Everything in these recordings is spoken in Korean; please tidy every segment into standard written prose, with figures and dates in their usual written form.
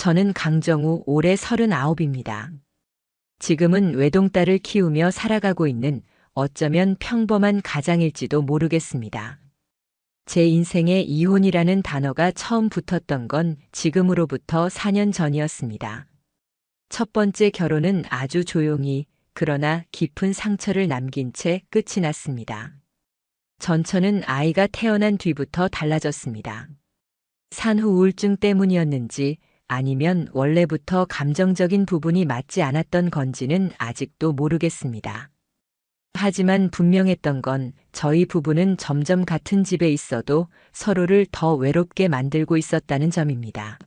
저는 강정우 올해 39입니다. 지금은 외동딸을 키우며 살아가고 있는 어쩌면 평범한 가장일지도 모르겠습니다. 제 인생에 이혼이라는 단어가 처음 붙었던 건 지금으로부터 4년 전이었습니다. 첫 번째 결혼은 아주 조용히 그러나 깊은 상처를 남긴 채 끝이 났습니다. 전처는 아이가 태어난 뒤부터 달라졌습니다. 산후 우울증 때문이었는지 아니면 원래부터 감정적인 부분이 맞지 않았던 건지는 아직도 모르겠습니다. 하지만 분명했던 건 저희 부부는 점점 같은 집에 있어도 서로를 더 외롭게 만들고 있었다는 점입니다.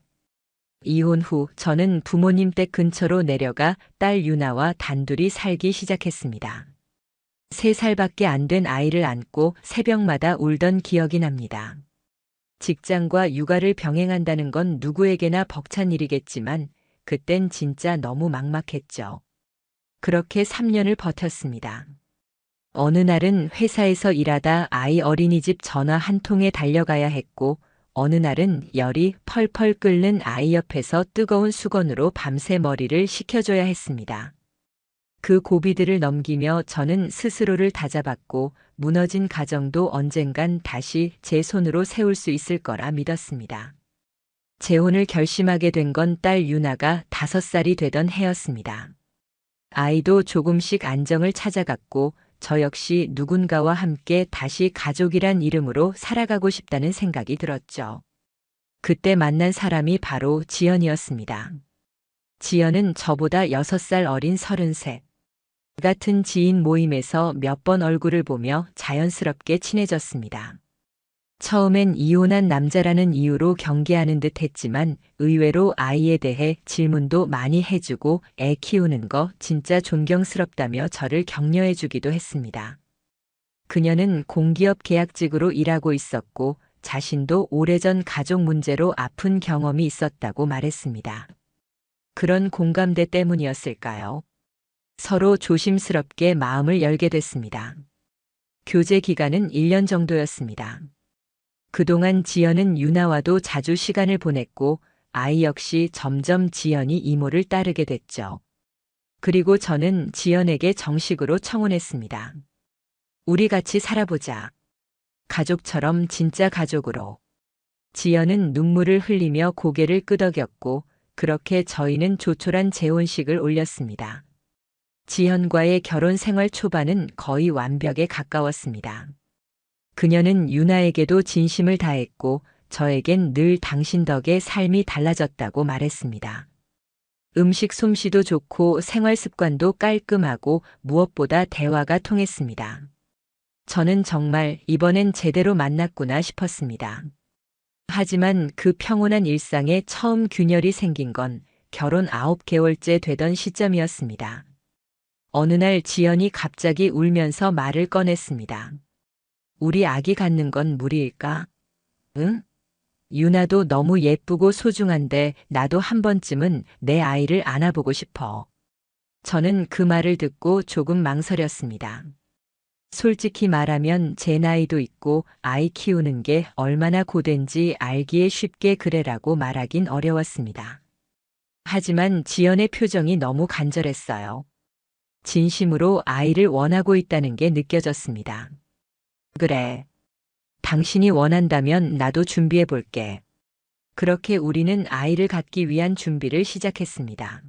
이혼 후 저는 부모님 댁 근처로 내려가 딸 유나와 단둘이 살기 시작했습니다. 3살밖에 안 된 아이를 안고 새벽마다 울던 기억이 납니다. 직장과 육아를 병행한다는 건 누구에게나 벅찬 일이겠지만 그땐 진짜 너무 막막했죠. 그렇게 3년을 버텼습니다. 어느 날은 회사에서 일하다 아이 어린이집 전화 한 통에 달려가야 했고 어느 날은 열이 펄펄 끓는 아이 옆에서 뜨거운 수건으로 밤새 머리를 식혀줘야 했습니다. 그 고비들을 넘기며 저는 스스로를 다잡았고 무너진 가정도 언젠간 다시 제 손으로 세울 수 있을 거라 믿었습니다. 재혼을 결심하게 된 건 딸 유나가 5살이 되던 해였습니다. 아이도 조금씩 안정을 찾아갔고 저 역시 누군가와 함께 다시 가족이란 이름으로 살아가고 싶다는 생각이 들었죠. 그때 만난 사람이 바로 지연이었습니다. 지연은 저보다 6살 어린 33. 같은 지인 모임에서 몇 번 얼굴을 보며 자연스럽게 친해졌습니다. 처음엔 이혼한 남자라는 이유로 경계하는 듯 했지만 의외로 아이에 대해 질문도 많이 해주고 애 키우는 거 진짜 존경스럽다며 저를 격려해 주기도 했습니다. 그녀는 공기업 계약직으로 일하고 있었고 자신도 오래전 가족 문제로 아픈 경험이 있었다고 말했습니다. 그런 공감대 때문이었을까요? 서로 조심스럽게 마음을 열게 됐습니다. 교제 기간은 1년 정도였습니다. 그동안 지연은 유나와도 자주 시간을 보냈고 아이 역시 점점 지연이 이모를 따르게 됐죠. 그리고 저는 지연에게 정식으로 청혼했습니다. 우리 같이 살아보자. 가족처럼 진짜 가족으로. 지연은 눈물을 흘리며 고개를 끄덕였고 그렇게 저희는 조촐한 재혼식을 올렸습니다. 지연과의 결혼 생활 초반은 거의 완벽에 가까웠습니다. 그녀는 유나에게도 진심을 다했고 저에겐 늘 당신 덕에 삶이 달라졌다고 말했습니다. 음식 솜씨도 좋고 생활 습관도 깔끔하고 무엇보다 대화가 통했습니다. 저는 정말 이번엔 제대로 만났구나 싶었습니다. 하지만 그 평온한 일상에 처음 균열이 생긴 건 결혼 9개월째 되던 시점이었습니다. 어느 날 지연이 갑자기 울면서 말을 꺼냈습니다. 우리 아기 갖는 건 무리일까? 응? 유나도 너무 예쁘고 소중한데 나도 한 번쯤은 내 아이를 안아보고 싶어. 저는 그 말을 듣고 조금 망설였습니다. 솔직히 말하면 제 나이도 있고 아이 키우는 게 얼마나 고된지 알기에 쉽게 그래라고 말하긴 어려웠습니다. 하지만 지연의 표정이 너무 간절했어요. 진심으로 아이를 원하고 있다는 게 느껴졌습니다. 그래. 당신이 원한다면 나도 준비해 볼게. 그렇게 우리는 아이를 갖기 위한 준비를 시작했습니다.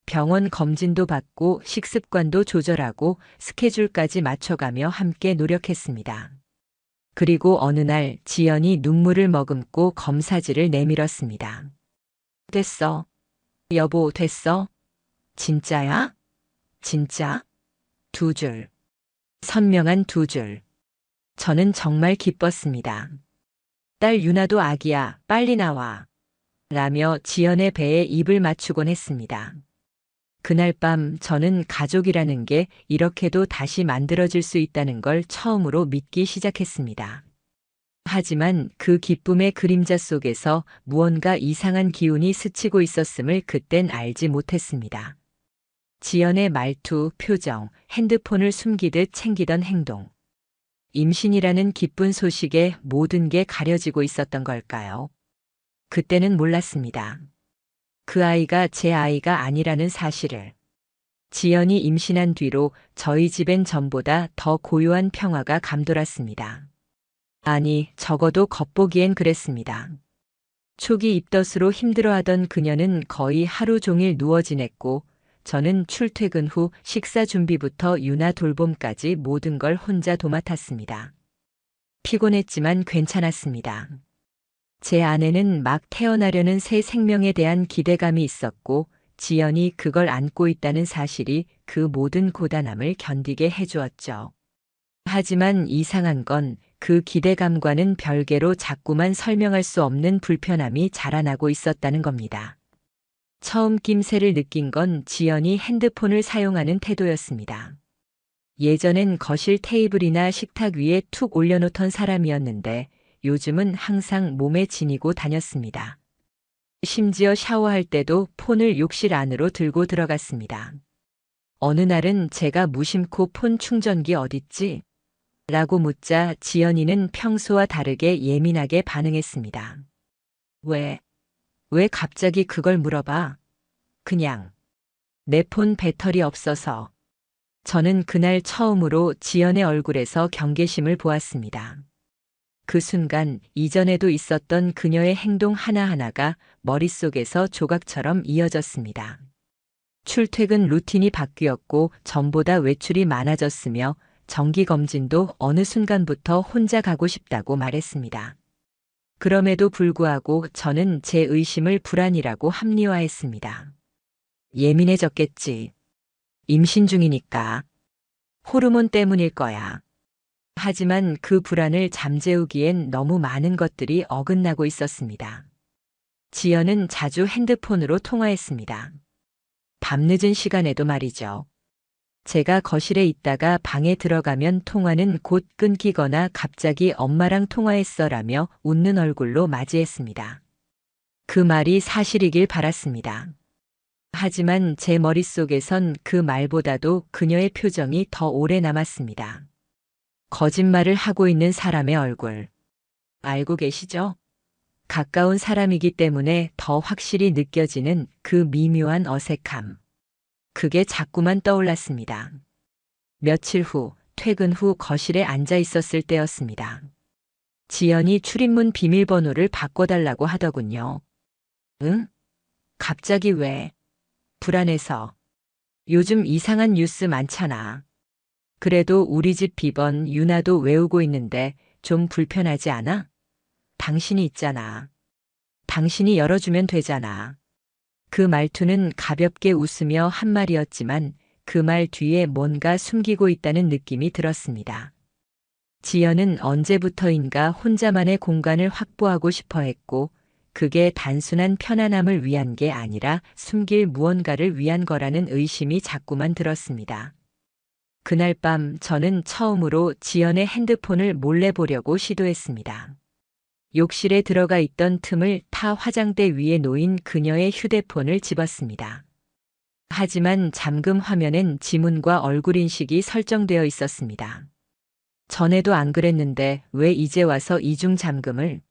병원 검진도 받고 식습관도 조절하고 스케줄까지 맞춰가며 함께 노력했습니다. 그리고 어느 날 지연이 눈물을 머금고 검사지를 내밀었습니다. 됐어. 여보, 됐어? 진짜야? 진짜? 2줄. 선명한 2줄. 저는 정말 기뻤습니다. 딸 유나도 아기야, 빨리 나와. 라며 지연의 배에 입을 맞추곤 했습니다. 그날 밤 저는 가족이라는 게 이렇게도 다시 만들어질 수 있다는 걸 처음으로 믿기 시작했습니다. 하지만 그 기쁨의 그림자 속에서 무언가 이상한 기운이 스치고 있었음을 그땐 알지 못했습니다. 지연의 말투, 표정, 핸드폰을 숨기듯 챙기던 행동. 임신이라는 기쁜 소식에 모든 게 가려지고 있었던 걸까요? 그때는 몰랐습니다. 그 아이가 제 아이가 아니라는 사실을. 지연이 임신한 뒤로 저희 집엔 전보다 더 고요한 평화가 감돌았습니다. 아니, 적어도 겉보기엔 그랬습니다. 초기 입덧으로 힘들어하던 그녀는 거의 하루 종일 누워 지냈고, 저는 출퇴근 후 식사 준비부터 유나 돌봄까지 모든 걸 혼자 도맡았습니다. 피곤했지만 괜찮았습니다. 제 안에는 막 태어나려는 새 생명에 대한 기대감이 있었고, 지연이 그걸 안고 있다는 사실이 그 모든 고단함을 견디게 해주었죠. 하지만 이상한 건 그 기대감과는 별개로 자꾸만 설명할 수 없는 불편함이 자라나고 있었다는 겁니다. 처음 낌새를 느낀 건 지연이 핸드폰을 사용하는 태도였습니다. 예전엔 거실 테이블이나 식탁 위에 툭 올려놓던 사람이었는데 요즘은 항상 몸에 지니고 다녔습니다. 심지어 샤워할 때도 폰을 욕실 안으로 들고 들어갔습니다. 어느 날은 제가 무심코 폰 충전기 어딨지? 라고 묻자 지연이는 평소와 다르게 예민하게 반응했습니다. 왜 갑자기 그걸 물어봐? 그냥 내 폰 배터리 없어서. 저는 그날 처음으로 지연의 얼굴에서 경계심을 보았습니다. 그 순간 이전에도 있었던 그녀의 행동 하나하나가 머릿속에서 조각처럼 이어졌습니다. 출퇴근 루틴이 바뀌었고 전보다 외출이 많아졌으며 정기검진도 어느 순간부터 혼자 가고 싶다고 말했습니다. 그럼에도 불구하고 저는 제 의심을 불안이라고 합리화했습니다. 예민해졌겠지. 임신 중이니까. 호르몬 때문일 거야. 하지만 그 불안을 잠재우기엔 너무 많은 것들이 어긋나고 있었습니다. 지연은 자주 핸드폰으로 통화했습니다. 밤늦은 시간에도 말이죠. 제가 거실에 있다가 방에 들어가면 통화는 곧 끊기거나 갑자기 엄마랑 통화했어라며 웃는 얼굴로 맞이했습니다. 그 말이 사실이길 바랐습니다. 하지만 제 머릿속에선 그 말보다도 그녀의 표정이 더 오래 남았습니다. 거짓말을 하고 있는 사람의 얼굴. 알고 계시죠? 가까운 사람이기 때문에 더 확실히 느껴지는 그 미묘한 어색함. 그게 자꾸만 떠올랐습니다. 며칠 후, 퇴근 후 거실에 앉아 있었을 때였습니다. 지연이 출입문 비밀번호를 바꿔달라고 하더군요. 응? 갑자기 왜? 불안해서. 요즘 이상한 뉴스 많잖아. 그래도 우리 집 비번 유나도 외우고 있는데 좀 불편하지 않아? 당신이 있잖아. 당신이 열어주면 되잖아. 그 말투는 가볍게 웃으며 한 말이었지만 그 말 뒤에 뭔가 숨기고 있다는 느낌이 들었습니다. 지연은 언제부터인가 혼자만의 공간을 확보하고 싶어 했고 그게 단순한 편안함을 위한 게 아니라 숨길 무언가를 위한 거라는 의심이 자꾸만 들었습니다. 그날 밤 저는 처음으로 지연의 핸드폰을 몰래 보려고 시도했습니다. 욕실에 들어가 있던 틈을 타 화장대 위에 놓인 그녀의 휴대폰을 집었습니다. 하지만 잠금 화면엔 지문과 얼굴 인식이 설정되어 있었습니다. 전에도 안 그랬는데 왜 이제 와서 이중 잠금을?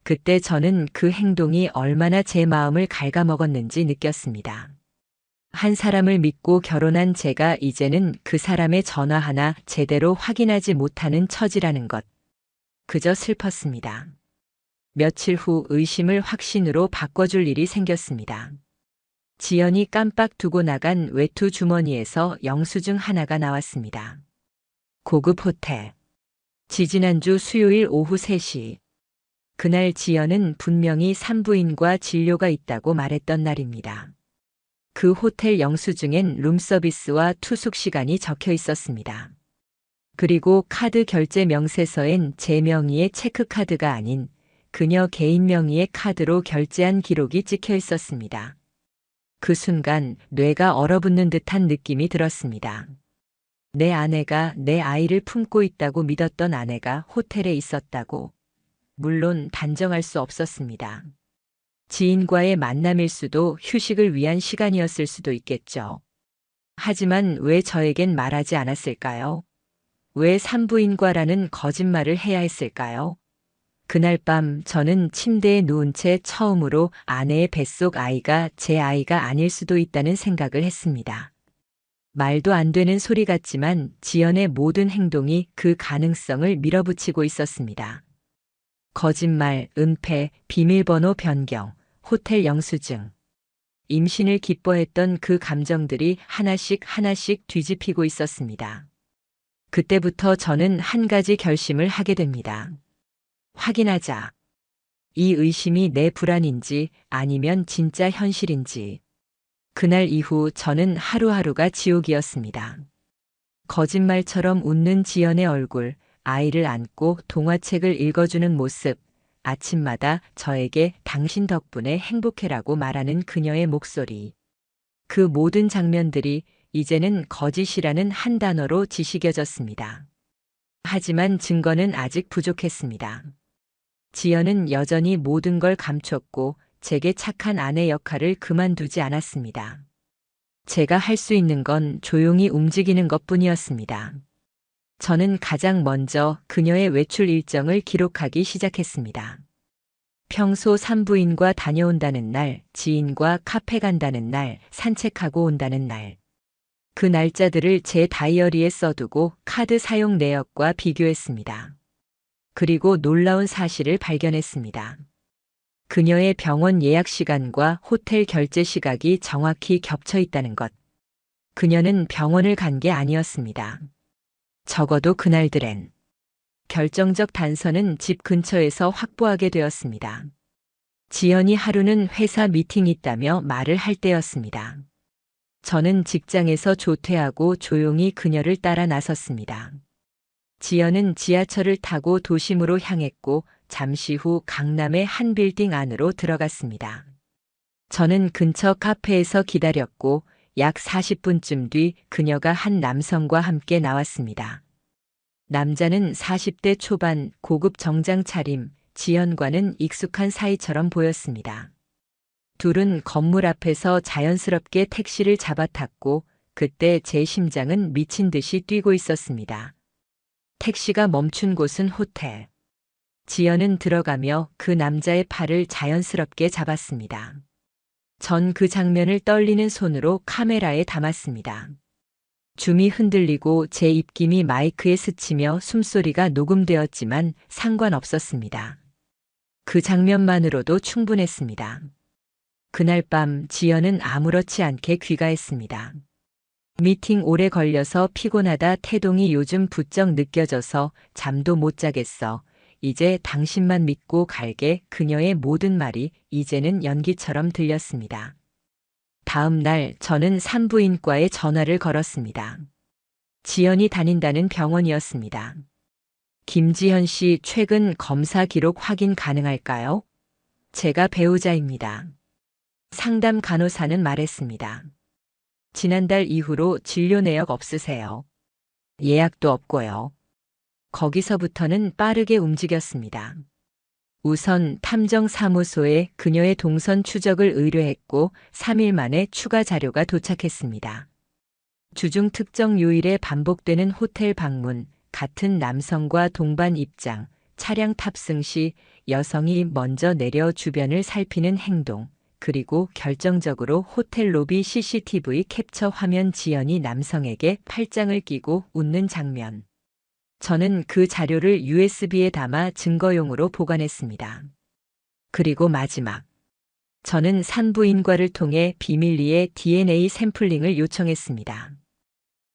그때 저는 그 행동이 얼마나 제 마음을 갉아먹었는지 느꼈습니다. 한 사람을 믿고 결혼한 제가 이제는 그 사람의 전화 하나 제대로 확인하지 못하는 처지라는 것. 그저 슬펐습니다. 며칠 후 의심을 확신으로 바꿔줄 일이 생겼습니다. 지연이 깜빡 두고 나간 외투 주머니에서 영수증 하나가 나왔습니다. 고급 호텔. 지지난주 수요일 오후 3시. 그날 지연은 분명히 산부인과 진료가 있다고 말했던 날입니다. 그 호텔 영수증엔 룸서비스와 투숙 시간이 적혀 있었습니다. 그리고 카드 결제 명세서엔 제 명의의 체크카드가 아닌 그녀 개인 명의의 카드로 결제한 기록이 찍혀 있었습니다. 그 순간 뇌가 얼어붙는 듯한 느낌이 들었습니다. 내 아내가 내 아이를 품고 있다고 믿었던 아내가 호텔에 있었다고. 물론 단정할 수 없었습니다. 지인과의 만남일 수도 휴식을 위한 시간이었을 수도 있겠죠. 하지만 왜 저에겐 말하지 않았을까요? 왜 산부인과라는 거짓말을 해야 했을까요? 그날 밤 저는 침대에 누운 채 처음으로 아내의 뱃속 아이가 제 아이가 아닐 수도 있다는 생각을 했습니다. 말도 안 되는 소리 같지만 지연의 모든 행동이 그 가능성을 밀어붙이고 있었습니다. 거짓말, 은폐, 비밀번호 변경, 호텔 영수증. 임신을 기뻐했던 그 감정들이 하나씩 하나씩 뒤집히고 있었습니다. 그때부터 저는 한 가지 결심을 하게 됩니다. 확인하자. 이 의심이 내 불안인지 아니면 진짜 현실인지. 그날 이후 저는 하루하루가 지옥이었습니다. 거짓말처럼 웃는 지연의 얼굴, 아이를 안고 동화책을 읽어주는 모습, 아침마다 저에게 당신 덕분에 행복해라고 말하는 그녀의 목소리. 그 모든 장면들이 이제는 거짓이라는 한 단어로 지식여졌습니다. 하지만 증거는 아직 부족했습니다. 지연은 여전히 모든 걸 감췄고 제게 착한 아내 역할을 그만두지 않았습니다. 제가 할 수 있는 건 조용히 움직이는 것뿐이었습니다. 저는 가장 먼저 그녀의 외출 일정을 기록하기 시작했습니다. 평소 산부인과 다녀온다는 날, 지인과 카페 간다는 날, 산책하고 온다는 날. 그 날짜들을 제 다이어리에 써두고 카드 사용 내역과 비교했습니다. 그리고 놀라운 사실을 발견했습니다. 그녀의 병원 예약 시간과 호텔 결제 시각이 정확히 겹쳐 있다는 것. 그녀는 병원을 간 게 아니었습니다. 적어도 그날들엔. 결정적 단서는 집 근처에서 확보하게 되었습니다. 지연이 하루는 회사 미팅이 있다며 말을 할 때였습니다. 저는 직장에서 조퇴하고 조용히 그녀를 따라 나섰습니다. 지연은 지하철을 타고 도심으로 향했고 잠시 후 강남의 한 빌딩 안으로 들어갔습니다. 저는 근처 카페에서 기다렸고 약 40분쯤 뒤 그녀가 한 남성과 함께 나왔습니다. 남자는 40대 초반 고급 정장 차림, 지연과는 익숙한 사이처럼 보였습니다. 둘은 건물 앞에서 자연스럽게 택시를 잡아탔고 그때 제 심장은 미친 듯이 뛰고 있었습니다. 택시가 멈춘 곳은 호텔. 지연은 들어가며 그 남자의 팔을 자연스럽게 잡았습니다. 전 그 장면을 떨리는 손으로 카메라에 담았습니다. 줌이 흔들리고 제 입김이 마이크에 스치며 숨소리가 녹음되었지만 상관없었습니다. 그 장면만으로도 충분했습니다. 그날 밤 지연은 아무렇지 않게 귀가했습니다. 미팅 오래 걸려서 피곤하다 태동이 요즘 부쩍 느껴져서 잠도 못 자겠어. 이제 당신만 믿고 갈게. 그녀의 모든 말이 이제는 연기처럼 들렸습니다. 다음 날 저는 산부인과에 전화를 걸었습니다. 지연이 다닌다는 병원이었습니다. 김지현 씨 최근 검사 기록 확인 가능할까요? 제가 배우자입니다. 상담 간호사는 말했습니다. 지난달 이후로 진료 내역 없으세요. 예약도 없고요. 거기서부터는 빠르게 움직였습니다. 우선 탐정사무소에 그녀의 동선 추적을 의뢰했고 3일 만에 추가 자료가 도착했습니다. 주중 특정 요일에 반복되는 호텔 방문, 같은 남성과 동반 입장, 차량 탑승 시 여성이 먼저 내려 주변을 살피는 행동, 그리고 결정적으로 호텔 로비 CCTV 캡처 화면 지연이 남성에게 팔짱을 끼고 웃는 장면. 저는 그 자료를 USB에 담아 증거용으로 보관했습니다. 그리고 마지막. 저는 산부인과를 통해 비밀리에 DNA 샘플링을 요청했습니다.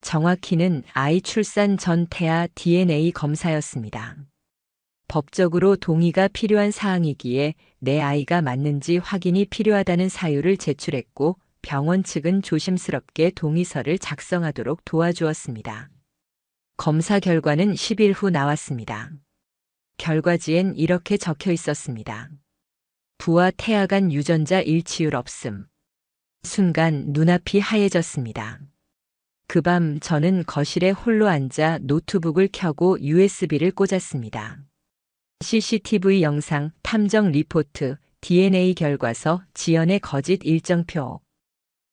정확히는 아이 출산 전 태아 DNA 검사였습니다. 법적으로 동의가 필요한 사항이기에 내 아이가 맞는지 확인이 필요하다는 사유를 제출했고 병원 측은 조심스럽게 동의서를 작성하도록 도와주었습니다. 검사 결과는 10일 후 나왔습니다. 결과지엔 이렇게 적혀 있었습니다. 부와 태아 간 유전자 일치율 없음. 순간 눈앞이 하얘졌습니다. 그 밤 저는 거실에 홀로 앉아 노트북을 켜고 USB를 꽂았습니다. CCTV 영상, 탐정 리포트, DNA 결과서, 지연의 거짓 일정표.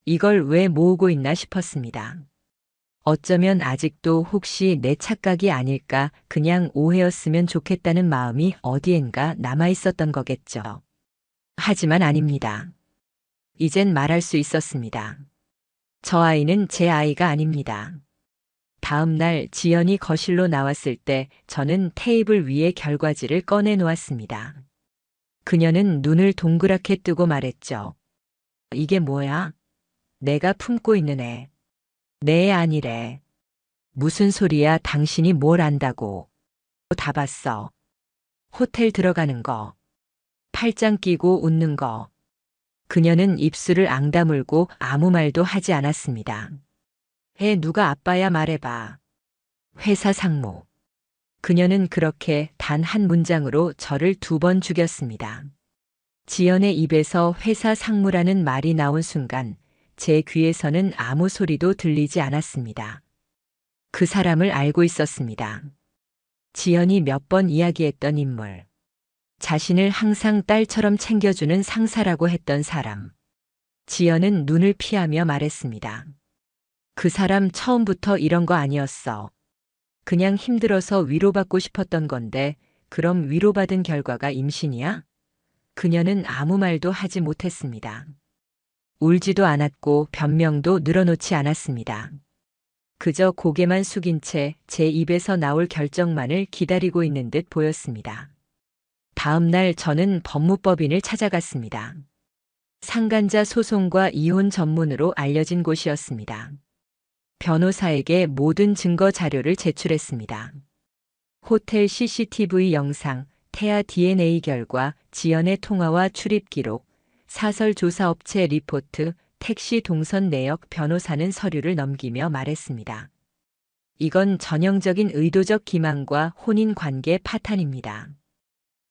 이걸 왜 모으고 있나 싶었습니다. 어쩌면 아직도 혹시 내 착각이 아닐까, 그냥 오해였으면 좋겠다는 마음이 어디엔가 남아 있었던 거겠죠. 하지만 아닙니다. 이젠 말할 수 있었습니다. 저 아이는 제 아이가 아닙니다. 다음 날 지연이 거실로 나왔을 때 저는 테이블 위에 결과지를 꺼내 놓았습니다. 그녀는 눈을 동그랗게 뜨고 말했죠. 이게 뭐야? 내가 품고 있는 애. 내 애 아니래. 무슨 소리야, 당신이 뭘 안다고. 다 봤어. 호텔 들어가는 거. 팔짱 끼고 웃는 거. 그녀는 입술을 앙다물고 아무 말도 하지 않았습니다. 애 누가 아빠야, 말해봐. 회사 상무. 그녀는 그렇게 단 한 문장으로 저를 2번 죽였습니다. 지연의 입에서 회사 상무라는 말이 나온 순간 제 귀에서는 아무 소리도 들리지 않았습니다. 그 사람을 알고 있었습니다. 지연이 몇 번 이야기했던 인물. 자신을 항상 딸처럼 챙겨주는 상사라고 했던 사람. 지연은 눈을 피하며 말했습니다. 그 사람 처음부터 이런 거 아니었어. 그냥 힘들어서 위로받고 싶었던 건데, 그럼 위로받은 결과가 임신이야? 그녀는 아무 말도 하지 못했습니다. 울지도 않았고 변명도 늘어놓지 않았습니다. 그저 고개만 숙인 채 제 입에서 나올 결정만을 기다리고 있는 듯 보였습니다. 다음 날 저는 법무법인을 찾아갔습니다. 상간자 소송과 이혼 전문으로 알려진 곳이었습니다. 변호사에게 모든 증거 자료를 제출했습니다. 호텔 CCTV 영상, 태아 DNA 결과, 지연의 통화와 출입 기록, 사설 조사업체 리포트, 택시 동선 내역. 변호사는 서류를 넘기며 말했습니다. 이건 전형적인 의도적 기만과 혼인관계 파탄입니다.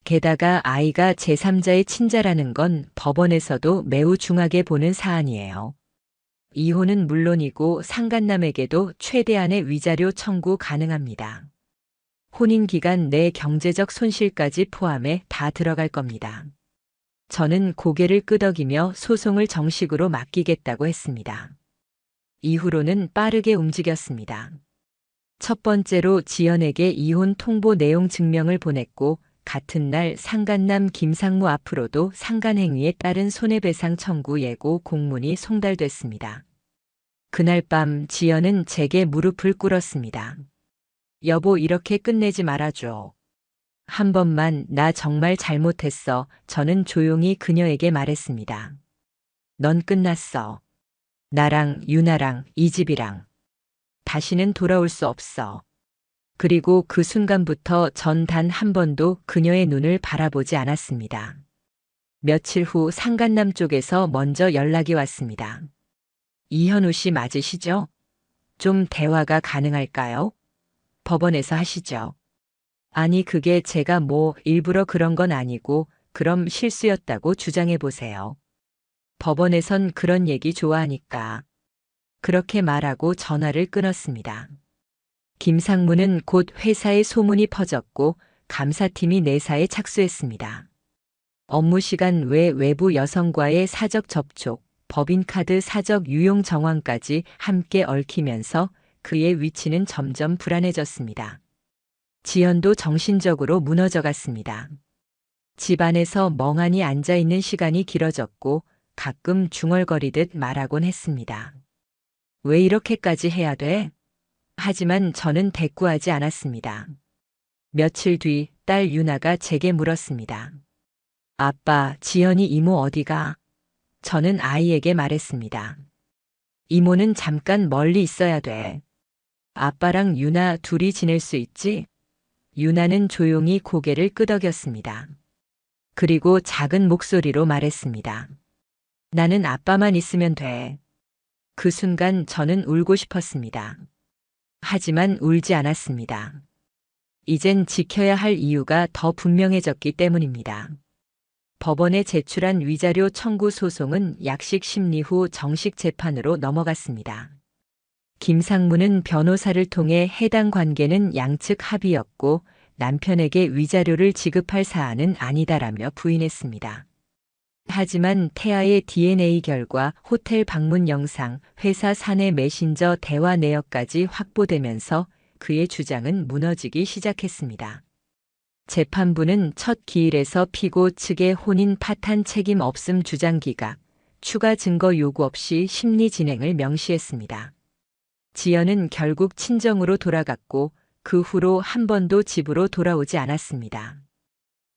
게다가 아이가 제3자의 친자라는 건 법원에서도 매우 중하게 보는 사안이에요. 이혼은 물론이고 상간남에게도 최대한의 위자료 청구 가능합니다. 혼인 기간 내 경제적 손실까지 포함해 다 들어갈 겁니다. 저는 고개를 끄덕이며 소송을 정식으로 맡기겠다고 했습니다. 이후로는 빠르게 움직였습니다. 첫 번째로 지연에게 이혼 통보 내용 증명을 보냈고, 같은 날 상간남 김상무 앞으로도 상간행위에 따른 손해배상 청구 예고 공문이 송달됐습니다. 그날 밤 지연은 제게 무릎을 꿇었습니다. 여보, 이렇게 끝내지 말아줘. 한 번만, 나 정말 잘못했어. 저는 조용히 그녀에게 말했습니다. 넌 끝났어. 나랑, 유나랑, 이 집이랑. 다시는 돌아올 수 없어. 그리고 그 순간부터 전 단 한 번도 그녀의 눈을 바라보지 않았습니다. 며칠 후 상간남 쪽에서 먼저 연락이 왔습니다. 이현우 씨 맞으시죠? 좀 대화가 가능할까요? 법원에서 하시죠. 아니, 그게 제가 일부러 그런 건 아니고, 그럼 실수였다고 주장해 보세요. 법원에선 그런 얘기 좋아하니까. 그렇게 말하고 전화를 끊었습니다. 김상무는 곧 회사에 소문이 퍼졌고 감사팀이 내사에 착수했습니다. 업무 시간 외 외부 여성과의 사적 접촉, 법인카드 사적 유용 정황까지 함께 얽히면서 그의 위치는 점점 불안해졌습니다. 지연도 정신적으로 무너져갔습니다. 집 안에서 멍하니 앉아있는 시간이 길어졌고 가끔 중얼거리듯 말하곤 했습니다. 왜 이렇게까지 해야 돼? 하지만 저는 대꾸하지 않았습니다. 며칠 뒤 딸 유나가 제게 물었습니다. 아빠, 지연이 이모 어디가? 저는 아이에게 말했습니다. 이모는 잠깐 멀리 있어야 돼. 아빠랑 유나 둘이 지낼 수 있지? 유나는 조용히 고개를 끄덕였습니다. 그리고 작은 목소리로 말했습니다. 나는 아빠만 있으면 돼. 그 순간 저는 울고 싶었습니다. 하지만 울지 않았습니다. 이젠 지켜야 할 이유가 더 분명해졌기 때문입니다. 법원에 제출한 위자료 청구 소송은 약식 심리 후 정식 재판으로 넘어갔습니다. 김상무는 변호사를 통해 해당 관계는 양측 합의였고 남편에게 위자료를 지급할 사안은 아니다라며 부인했습니다. 하지만 태아의 DNA 결과, 호텔 방문 영상, 회사 사내 메신저 대화 내역까지 확보되면서 그의 주장은 무너지기 시작했습니다. 재판부는 첫 기일에서 피고 측의 혼인 파탄 책임 없음 주장 기각, 추가 증거 요구 없이 심리 진행을 명시했습니다. 지연은 결국 친정으로 돌아갔고 그 후로 한 번도 집으로 돌아오지 않았습니다.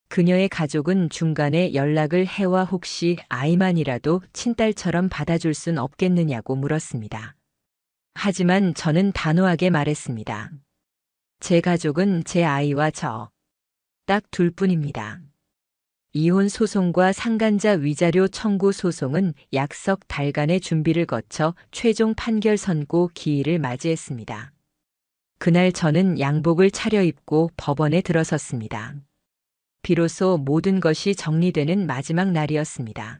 그녀의 가족은 중간에 연락을 해와 혹시 아이만이라도 친딸처럼 받아줄 순 없겠느냐고 물었습니다. 하지만 저는 단호하게 말했습니다. 제 가족은 제 아이와 저 딱 둘뿐입니다. 이혼 소송과 상간자 위자료 청구 소송은 약 석 달간의 준비를 거쳐 최종 판결 선고 기일을 맞이했습니다. 그날 저는 양복을 차려입고 법원에 들어섰습니다. 비로소 모든 것이 정리되는 마지막 날이었습니다.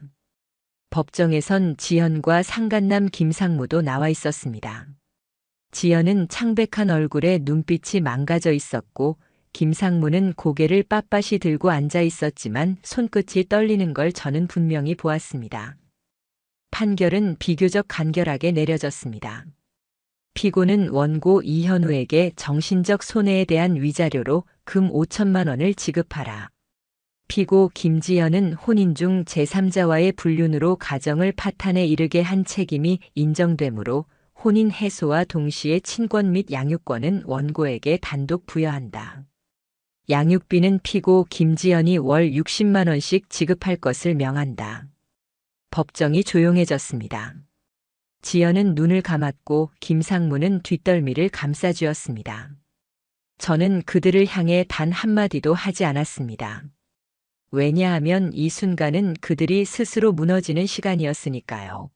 법정에선 지연과 상간남 김상무도 나와 있었습니다. 지연은 창백한 얼굴에 눈빛이 망가져 있었고 김상무는 고개를 빳빳이 들고 앉아 있었지만 손끝이 떨리는 걸 저는 분명히 보았습니다. 판결은 비교적 간결하게 내려졌습니다. 피고는 원고 이현우에게 정신적 손해에 대한 위자료로 금 5천만 원을 지급하라. 피고 김지연은 혼인 중 제3자와의 불륜으로 가정을 파탄에 이르게 한 책임이 인정되므로 혼인 해소와 동시에 친권 및 양육권은 원고에게 단독 부여한다. 양육비는 피고 김지연이 월 60만 원씩 지급할 것을 명한다. 법정이 조용해졌습니다. 지연은 눈을 감았고 김상무는 뒷덜미를 감싸쥐었습니다. 저는 그들을 향해 단 한마디도 하지 않았습니다. 왜냐하면 이 순간은 그들이 스스로 무너지는 시간이었으니까요.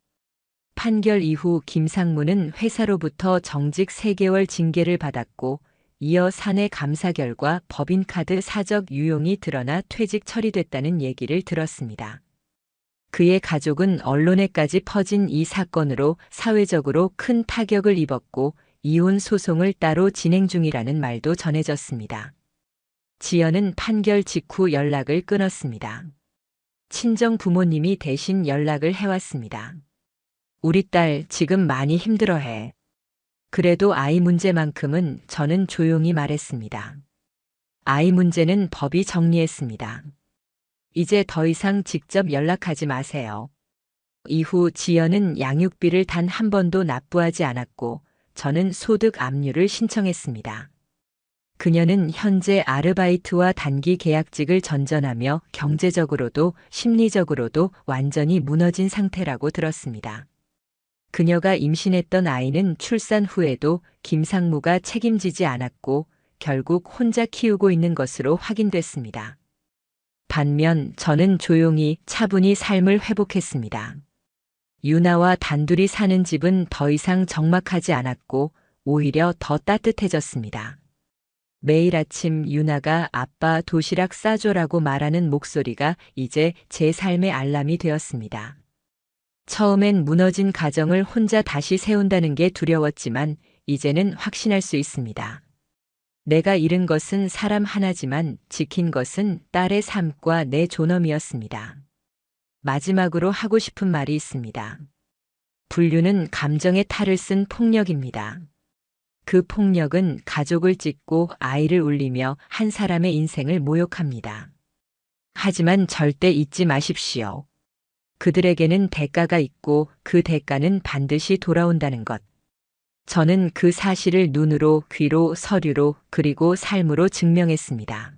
판결 이후 김상무는 회사로부터 정직 3개월 징계를 받았고 이어 사내 감사 결과 법인카드 사적 유용이 드러나 퇴직 처리됐다는 얘기를 들었습니다. 그의 가족은 언론에까지 퍼진 이 사건으로 사회적으로 큰 타격을 입었고 이혼 소송을 따로 진행 중이라는 말도 전해졌습니다. 지연은 판결 직후 연락을 끊었습니다. 친정 부모님이 대신 연락을 해왔습니다. 우리 딸 지금 많이 힘들어해. 그래도 아이 문제만큼은 저는 조용히 말했습니다. 아이 문제는 법이 정리했습니다. 이제 더 이상 직접 연락하지 마세요. 이후 지연은 양육비를 단 한 번도 납부하지 않았고 저는 소득 압류를 신청했습니다. 그녀는 현재 아르바이트와 단기 계약직을 전전하며 경제적으로도 심리적으로도 완전히 무너진 상태라고 들었습니다. 그녀가 임신했던 아이는 출산 후에도 김상무가 책임지지 않았고 결국 혼자 키우고 있는 것으로 확인됐습니다. 반면 저는 조용히 차분히 삶을 회복했습니다. 유나와 단둘이 사는 집은 더 이상 적막하지 않았고 오히려 더 따뜻해졌습니다. 매일 아침 유나가 아빠 도시락 싸줘라고 말하는 목소리가 이제 제 삶의 알람이 되었습니다. 처음엔 무너진 가정을 혼자 다시 세운다는 게 두려웠지만 이제는 확신할 수 있습니다. 내가 잃은 것은 사람 하나지만 지킨 것은 딸의 삶과 내 존엄이었습니다. 마지막으로 하고 싶은 말이 있습니다. 불륜은 감정의 탈을 쓴 폭력입니다. 그 폭력은 가족을 찢고 아이를 울리며 한 사람의 인생을 모욕합니다. 하지만 절대 잊지 마십시오. 그들에게는 대가가 있고 그 대가는 반드시 돌아온다는 것. 저는 그 사실을 눈으로, 귀로, 서류로, 그리고 삶으로 증명했습니다.